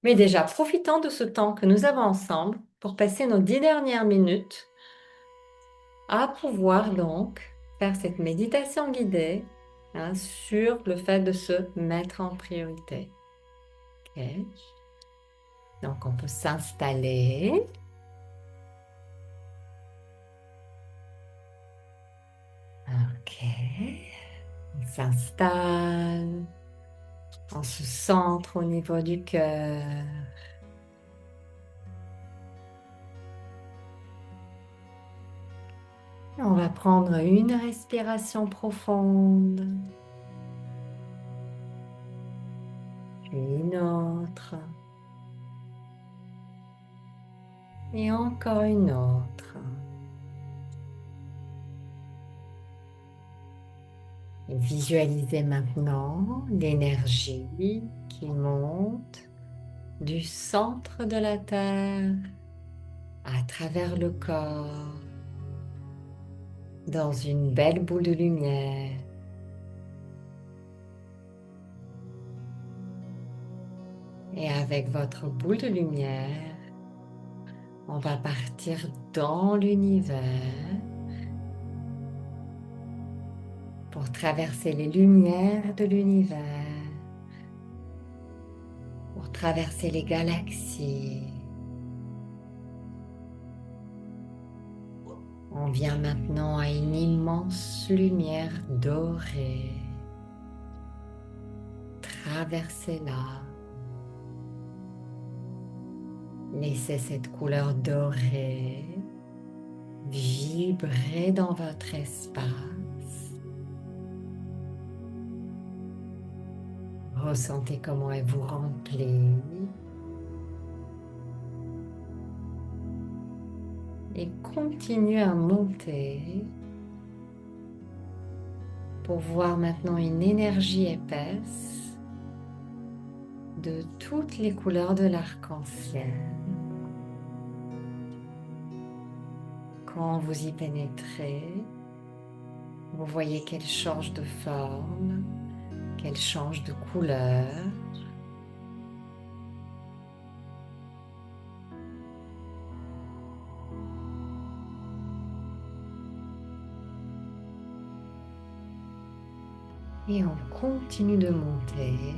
Mais déjà, profitons de ce temps que nous avons ensemble pour passer nos 10 dernières minutes à pouvoir donc faire cette méditation guidée sur le fait de se mettre en priorité. Ok. Donc, on peut s'installer. Ok. On s'installe. On se centre au niveau du cœur. On va prendre une respiration profonde, puis une autre, et encore une autre. Et visualisez maintenant l'énergie qui monte du centre de la Terre à travers le corps dans une belle boule de lumière. Et avec votre boule de lumière, on va partir dans l'univers pour traverser les lumières de l'univers, pour traverser les galaxies. On vient maintenant à une immense lumière dorée. Traversez-la. Laissez cette couleur dorée vibrer dans votre espace. Ressentez comment elle vous remplit. Et continuez à monter pour voir maintenant une énergie épaisse de toutes les couleurs de l'arc-en-ciel. Quand vous y pénétrez, vous voyez qu'elle change de forme, qu'elle change de couleur. Et on continue de monter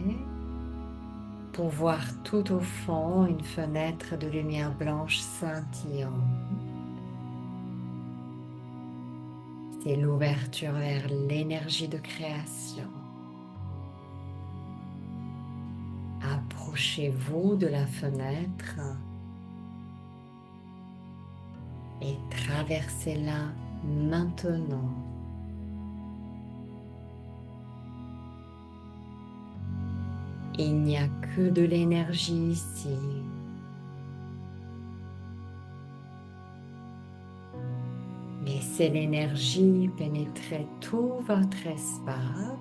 pour voir tout au fond une fenêtre de lumière blanche scintillant. C'est l'ouverture vers l'énergie de création. Approchez-vous de la fenêtre et traversez-la maintenant. Il n'y a que de l'énergie ici. Laissez l'énergie pénétrer tout votre espace.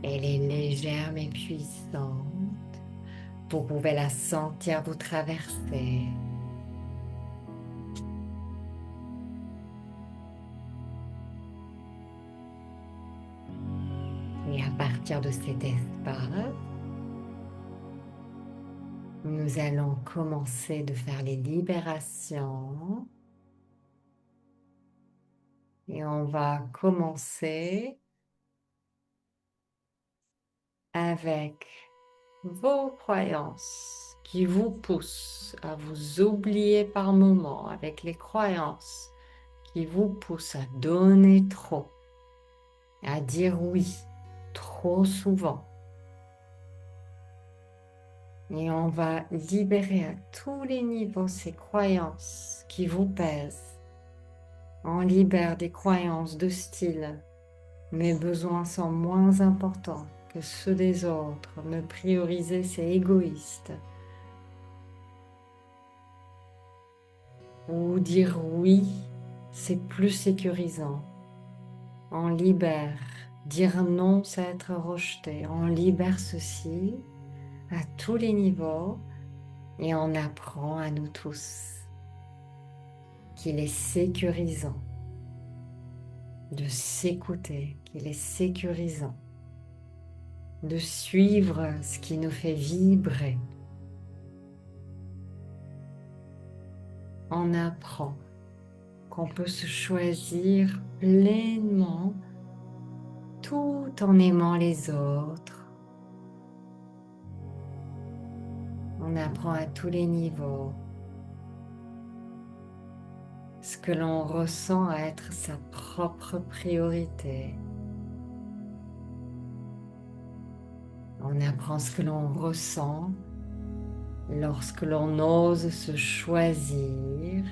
Elle est légère mais puissante. Vous pouvez la sentir vous traverser. Et à partir de cet espace, nous allons commencer de faire les libérations. Et on va commencer avec vos croyances qui vous poussent à vous oublier par moments, avec les croyances qui vous poussent à donner trop, à dire oui trop souvent. Et on va libérer à tous les niveaux ces croyances qui vous pèsent. On libère des croyances de style mes besoins sont moins importants que ceux des autres. Me prioriser, c'est égoïste. Ou dire oui, c'est plus sécurisant. On libère. Dire non, c'est être rejeté. On libère ceci à tous les niveaux et on apprend à nous tous qu'il est sécurisant de s'écouter, qu'il est sécurisant de suivre ce qui nous fait vibrer. On apprend qu'on peut se choisir pleinement tout en aimant les autres. On apprend à tous les niveaux ce que l'on ressent à être sa propre priorité. On apprend ce que l'on ressent lorsque l'on ose se choisir.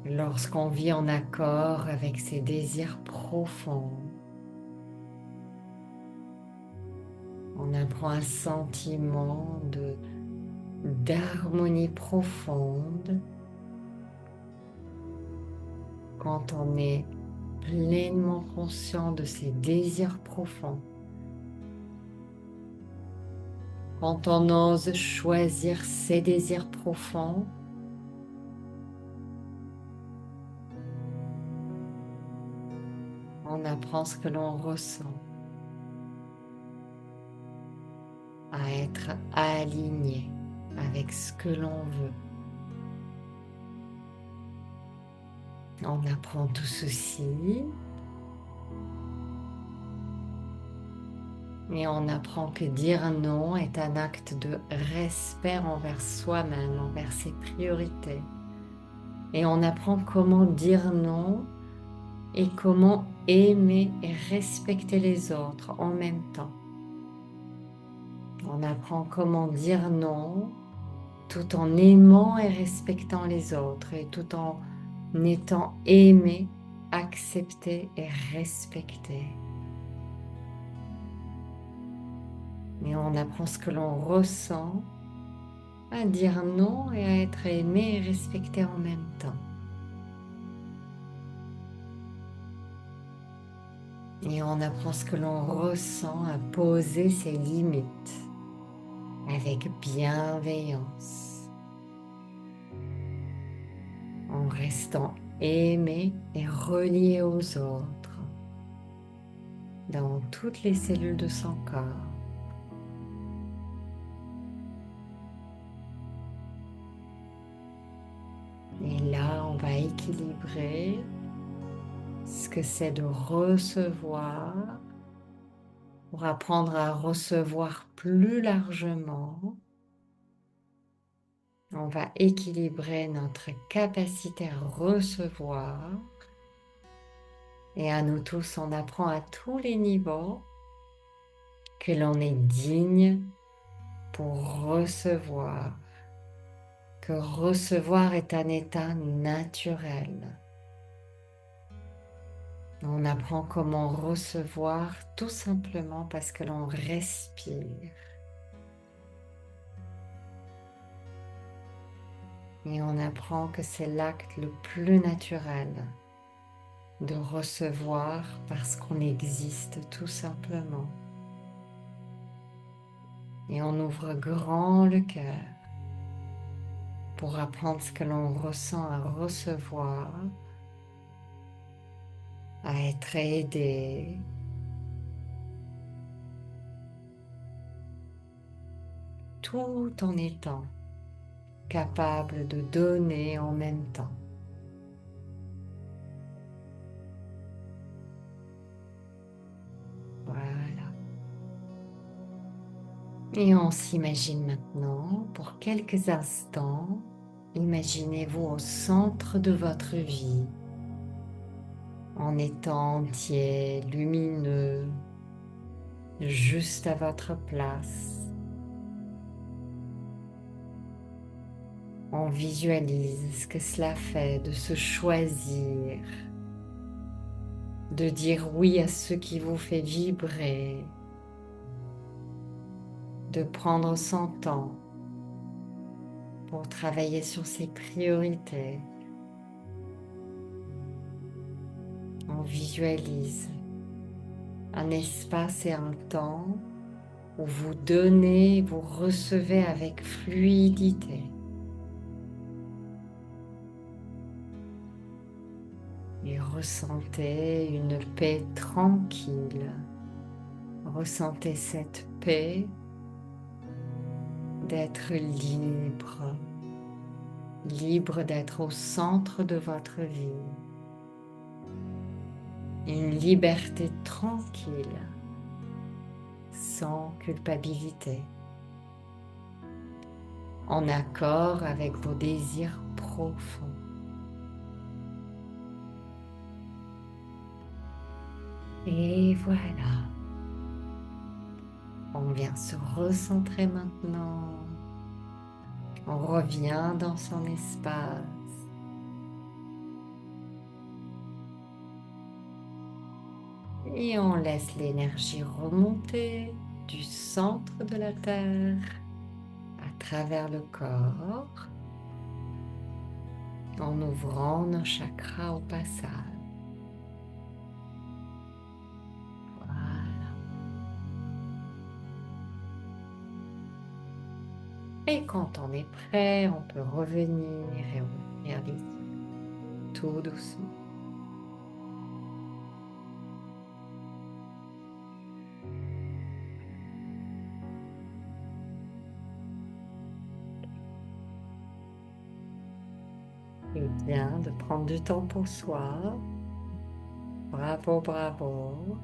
Lorsqu'on vit en accord avec ses désirs profonds. On apprend un sentiment d'harmonie profonde quand on est pleinement conscient de ses désirs profonds. Quand on ose choisir ses désirs profonds, on apprend ce que l'on ressent, à être aligné avec ce que l'on veut. On apprend tout ceci et on apprend que dire non est un acte de respect envers soi-même, envers ses priorités. Et on apprend comment dire non et comment aimer et respecter les autres en même temps. On apprend comment dire non tout en aimant et respectant les autres et tout en étant aimé, accepté et respecté. Et on apprend ce que l'on ressent à dire non et à être aimé et respecté en même temps. Et on apprend ce que l'on ressent à poser ses limites avec bienveillance, en restant aimé et relié aux autres dans toutes les cellules de son corps. Et là, on va équilibrer ce que c'est de recevoir pour apprendre à recevoir plus largement. On va équilibrer notre capacité à recevoir et à nous tous, on apprend à tous les niveaux que l'on est digne pour recevoir, que recevoir est un état naturel. On apprend comment recevoir tout simplement parce que l'on respire. Et on apprend que c'est l'acte le plus naturel de recevoir parce qu'on existe tout simplement. Et on ouvre grand le cœur pour apprendre ce que l'on ressent à recevoir, à être aidé, tout en étant capable de donner en même temps. Voilà. Et on s'imagine maintenant, pour quelques instants, imaginez-vous au centre de votre vie, en étant entier, lumineux, juste à votre place. On visualise ce que cela fait de se choisir, de dire oui à ce qui vous fait vibrer, de prendre son temps pour travailler sur ses priorités. On visualise un espace et un temps où vous donnez, vous recevez avec fluidité. et ressentez une paix tranquille. Ressentez cette paix d'être libre, libre d'être au centre de votre vie. Une liberté tranquille, sans culpabilité, en accord avec vos désirs profonds. Et voilà, on vient se recentrer maintenant. On revient dans son espace. Et on laisse l'énergie remonter du centre de la Terre à travers le corps en ouvrant nos chakras au passage. Voilà. Et quand on est prêt, on peut revenir et ouvrir les yeux tout doucement. Et bien de prendre du temps pour soi. Bravo, bravo.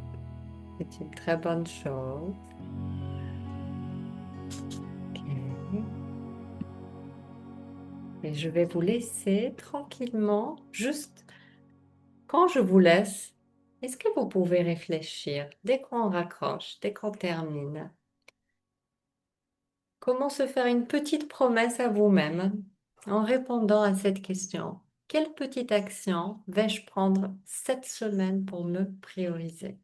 C'est une très bonne chose. Ok. Et je vais vous laisser tranquillement, juste quand je vous laisse, est-ce que vous pouvez réfléchir dès qu'on raccroche, dès qu'on termine? Comment se faire une petite promesse à vous-même en répondant à cette question? Quelle petite action vais-je prendre cette semaine pour me prioriser?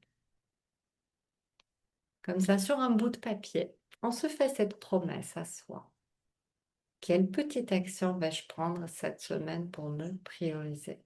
Comme ça, sur un bout de papier, on se fait cette promesse à soi. Quelle petite action vais-je prendre cette semaine pour me prioriser?